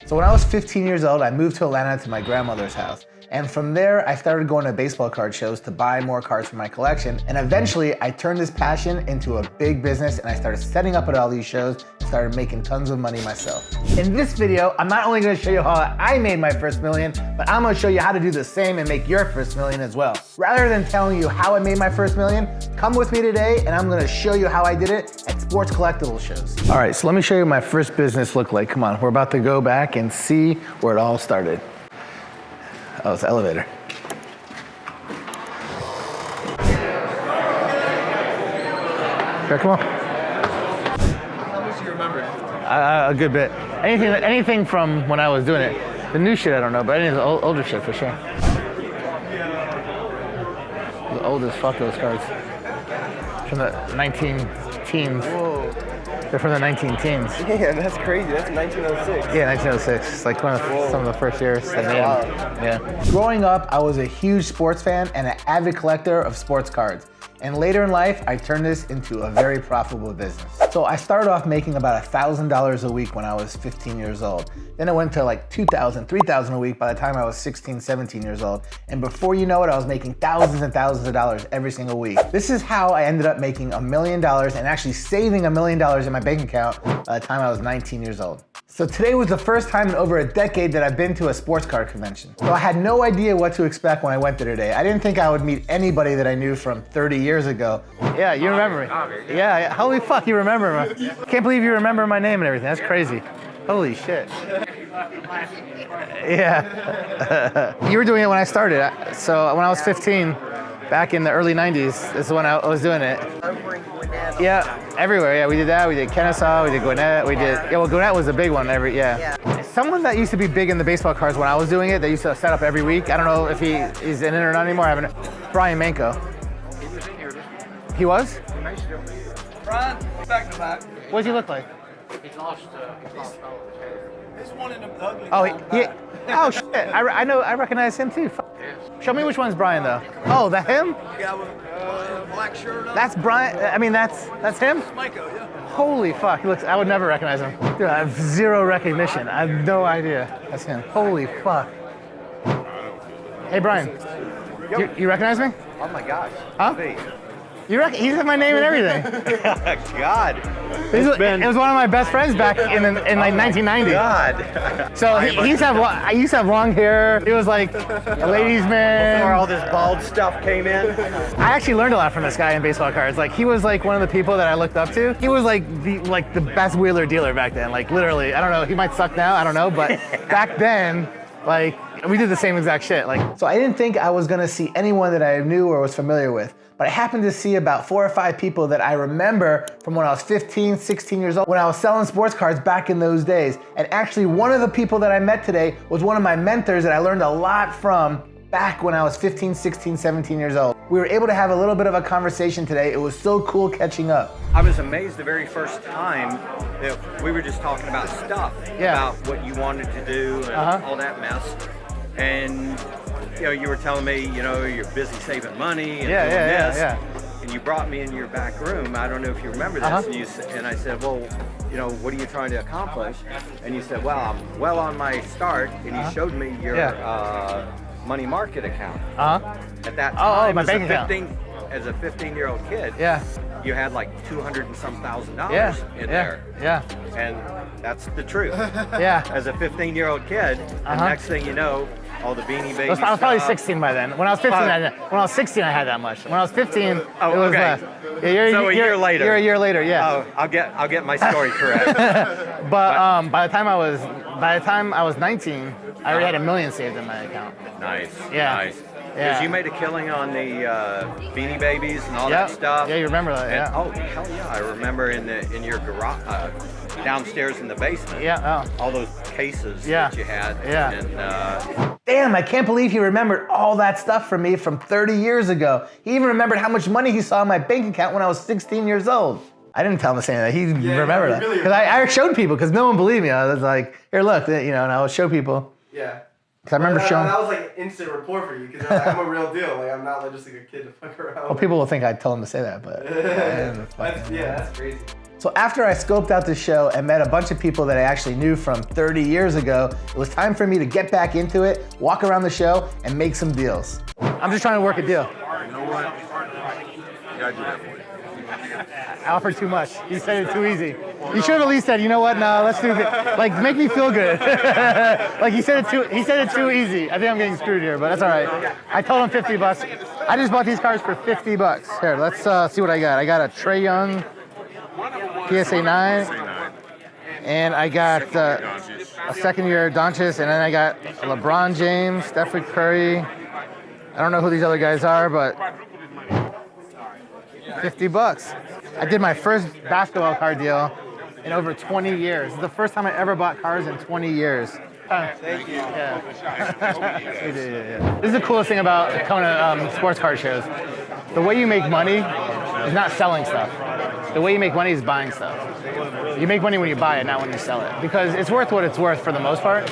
So when I was 15 years old, I moved to Atlanta to my grandmother's house. And from there, I started going to baseball card shows to buy more cards for my collection. And eventually, I turned this passion into a big business and I started setting up at all these shows, started making tons of money myself. In this video, I'm not only gonna show you how I made my first million, but I'm gonna show you how to do the same and make your first million as well. Rather than telling you how I made my first million, come with me today and I'm gonna show you how I did it at sports collectible shows. All right, so let me show you my first business looked like. Come on, we're about to go back and see where it all started. Oh, it's the elevator. Here, come on. How much do you remember? A good bit. Anything from when I was doing it. The new shit I don't know, but any of the older shit for sure. The old as fuck, those cards. From the 19-teens. Whoa. They're from the 19-teens. Yeah, that's crazy. That's 1906. Yeah, 1906. It's like some of the first years I made them. Yeah. Growing up, I was a huge sports fan and an avid collector of sports cards. And later in life, I turned this into a very profitable business. So I started off making about $1,000 a week when I was 15 years old. Then it went to like $2,000, $3,000 a week by the time I was 16, 17 years old. And before you know it, I was making thousands and thousands of dollars every single week. This is how I ended up making $1 million and actually saving $1 million in my bank account by the time I was 19 years old. So today was the first time in over a decade that I've been to a sports card convention. So I had no idea what to expect when I went there today. I didn't think I would meet anybody that I knew from 30 years ago. Yeah, you remember me. Yeah, holy fuck, you remember me. Can't believe you remember my name and everything. That's crazy. Holy shit. Yeah. You were doing it when I started. So when I was 15, back in the early 90s, this is when I was doing it. Yeah, everywhere. Yeah, we did that. We did Kennesaw. We did Gwinnett. We did. Yeah, well, Gwinnett was a big one. Someone that used to be big in the baseball cards when I was doing it, they used to set up every week. I don't know if he's in it or not anymore. I haven't. Brian Manko. He was in here. He was? He may still be. Brian, back to back. What does he look like? He's lost There's one in the ugly. Oh, oh shit! I recognize him too. Show me which one's Brian though. Oh, that him? Yeah, with black shirt on. That's Brian. I mean, that's him. Miko, yeah. Holy fuck! He looks. I would never recognize him. Dude, I have zero recognition. I have no idea. That's him. Holy fuck. Hey Brian, you recognize me? Oh my gosh. Huh? He said my name and everything. God. It was one of my best friends back in like 1990. God. So he used to have I used to have long hair. He was like a ladies' man. Before all this bald stuff came in. I actually learned a lot from this guy in baseball cards. Like he was like one of the people that I looked up to. He was like the best wheeler dealer back then. Like literally, I don't know. He might suck now. I don't know. But back then, like we did the same exact shit. Like so, I didn't think I was gonna see anyone that I knew or was familiar with. But I happened to see about 4 or 5 people that I remember from when I was 15, 16 years old, when I was selling sports cards back in those days. And actually one of the people that I met today was one of my mentors that I learned a lot from back when I was 15, 16, 17 years old. We were able to have a little bit of a conversation today. It was so cool catching up. I was amazed the very first time that we were just talking about stuff, about what you wanted to do and all that mess. And you know, you were telling me, you know, you're busy saving money and doing this. And you brought me in your back room. I don't know if you remember this. And I said, well, you know, what are you trying to accomplish? And you said, well, I'm well on my start. And you showed me your money market account. At that time, my bank account. As a 15-year-old kid, you had like $200 and some thousand in there. And that's the truth. As a 15-year-old kid, and next thing you know, all the Beanie Babies. I was probably 16 by then. When I was 15, when I was 16, I had that much. When I was 15, it was less. Yeah, so a year later. You're a year later, Oh, I'll get my story correct. But by the time I was 19, I already had $1 million saved in my account. Nice. Yeah. Because you made a killing on the Beanie Babies and all that stuff. Yeah, you remember that? And, oh hell yeah! I remember in your garage, downstairs in the basement. All those cases that you had. And, damn, I can't believe he remembered all that stuff from me from 30 years ago. He even remembered how much money he saw in my bank account when I was 16 years old. I didn't tell him to say that. He remembered that. Because I showed people, because no one believed me. I was like, here, look, you know, and I would show people. Yeah. Because I remember showing. That was like instant rapport for you, because like, I'm a real deal. Like I'm not like just like a kid to fuck around. Well, people will think I told him to say that, but. That's crazy. So after I scoped out the show and met a bunch of people that I actually knew from 30 years ago, it was time for me to get back into it, walk around the show, and make some deals. I'm just trying to work a deal. You know what? Yeah, I do that for you. I offered too much. You said it too easy. You should have at least said, you know what? No, let's do this. Like, make me feel good. Like he said it too easy. I think I'm getting screwed here, but that's all right. I told him 50 bucks. I just bought these cards for 50 bucks. Here, let's see what I got. I got a Trae Young PSA 9, and I got a second-year Doncic, and then I got LeBron James, Stephen Curry. I don't know who these other guys are, but 50 bucks. I did my first basketball card deal in over 20 years. This is the first time I ever bought cards in 20 years. Thank you. Yeah. This is the coolest thing about coming to sports card shows. The way you make money is not selling stuff. The way you make money is buying stuff. You make money when you buy it, not when you sell it. Because it's worth what it's worth for the most part.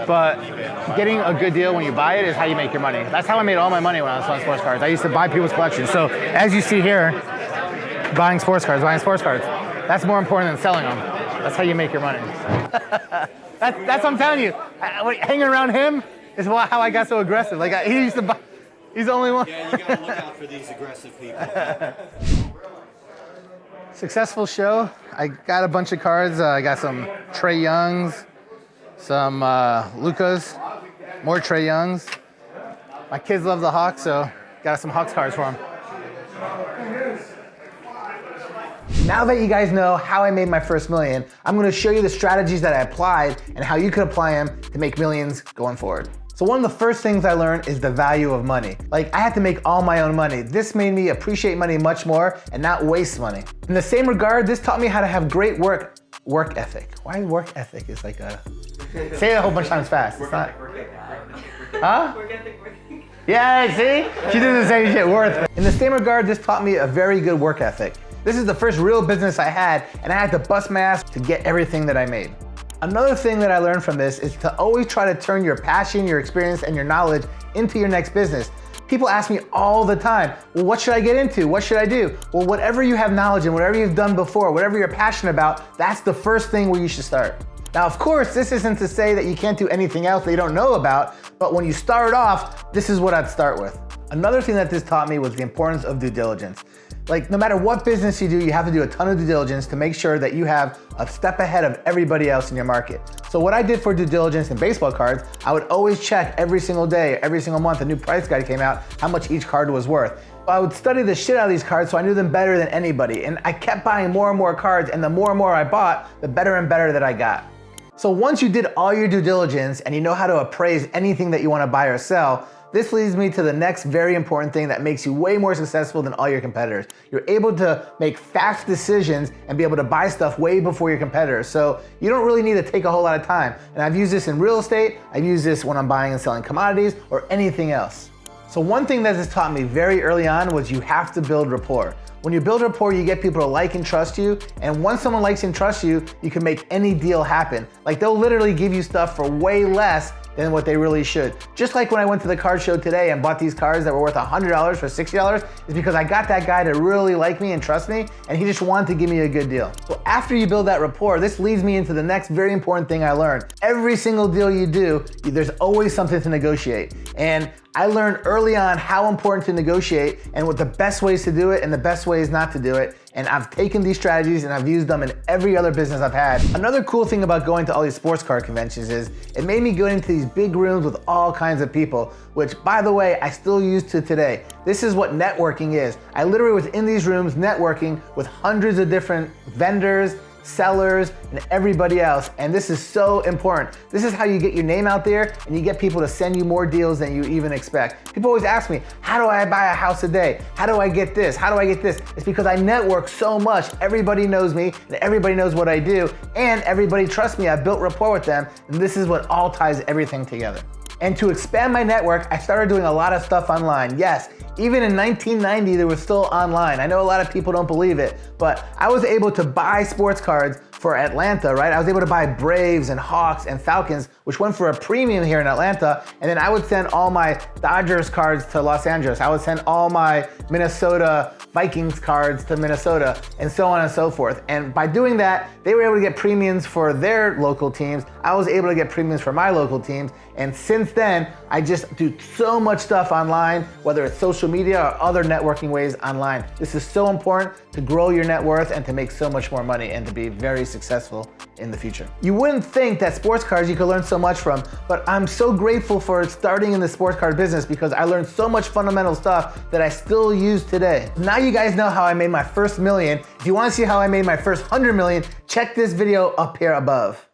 But getting a good deal when you buy it is how you make your money. That's how I made all my money when I was selling sports cards. I used to buy people's collections. So as you see here, buying sports cards. That's more important than selling them. That's how you make your money. That's what I'm telling you. Hanging around him is how I got so aggressive. Like he used to buy. He's the only one. Yeah, you gotta look out for these aggressive people. Successful show. I got a bunch of cards. I got some Trae Youngs, some Lucas, more Trae Youngs. My kids love the Hawks, so got some Hawks cards for them. Now that you guys know how I made my first million, I'm gonna show you the strategies that I applied and how you could apply them to make millions going forward. So one of the first things I learned is the value of money. Like I had to make all my own money. This made me appreciate money much more and not waste money. In the same regard, this taught me how to have great work ethic. Why work ethic is like a, say it a whole bunch of times fast. It's not, huh? Yeah, see? She did the same shit, worth. In the same regard, this taught me a very good work ethic. This is the first real business I had, and I had to bust my ass to get everything that I made. Another thing that I learned from this is to always try to turn your passion, your experience, and your knowledge into your next business. People ask me all the time, well, what should I get into? What should I do? Well, whatever you have knowledge in, whatever you've done before, whatever you're passionate about, that's the first thing where you should start. Now, of course, this isn't to say that you can't do anything else that you don't know about, but when you start off, this is what I'd start with. Another thing that this taught me was the importance of due diligence. Like, no matter what business you do, you have to do a ton of due diligence to make sure that you have a step ahead of everybody else in your market. So what I did for due diligence in baseball cards, I would always check every single day, every single month, a new price guide came out, how much each card was worth. I would study the shit out of these cards so I knew them better than anybody. And I kept buying more and more cards, and the more I bought, the better and better that I got. So once you did all your due diligence and you know how to appraise anything that you want to buy or sell, this leads me to the next very important thing that makes you way more successful than all your competitors. You're able to make fast decisions and be able to buy stuff way before your competitors. So you don't really need to take a whole lot of time. And I've used this in real estate, I've used this when I'm buying and selling commodities or anything else. So one thing that this taught me very early on was you have to build rapport. When you build rapport, you get people to like and trust you. And once someone likes and trusts you, you can make any deal happen. Like they'll literally give you stuff for way less than what they really should. Just like when I went to the card show today and bought these cards that were worth $100 for $60, is because I got that guy to really like me and trust me, and he just wanted to give me a good deal. So after you build that rapport, this leads me into the next very important thing I learned. Every single deal you do, there's always something to negotiate. And I learned early on how important to negotiate and what the best ways to do it and the best ways not to do it. And I've taken these strategies and I've used them in every other business I've had. Another cool thing about going to all these sports card conventions is it made me go into these big rooms with all kinds of people, which by the way, I still use to today. This is what networking is. I literally was in these rooms networking with hundreds of different vendors, sellers, and everybody else. And this is so important. This is how you get your name out there and you get people to send you more deals than you even expect. People always ask me, how do I buy a house a day? How do I get this? How do I get this? It's because I network so much. Everybody knows me and everybody knows what I do and everybody trusts me. I've built rapport with them, and this is what all ties everything together. And to expand my network, I started doing a lot of stuff online. Yes, even in 1990, there was still online. I know a lot of people don't believe it, but I was able to buy sports cards for Atlanta, right? I was able to buy Braves and Hawks and Falcons, which went for a premium here in Atlanta. And then I would send all my Dodgers cards to Los Angeles. I would send all my Minnesota Vikings cards to Minnesota, and so on and so forth. And by doing that, they were able to get premiums for their local teams. I was able to get premiums for my local teams. And since then, I just do so much stuff online, whether it's social media or other networking ways online. This is so important to grow your net worth and to make so much more money and to be very successful in the future. You wouldn't think that sports cards you could learn so much from, but I'm so grateful for starting in the sports card business because I learned so much fundamental stuff that I still use today. Now you guys know how I made my first million. If you want to see how I made my first 100 million, check this video up here above.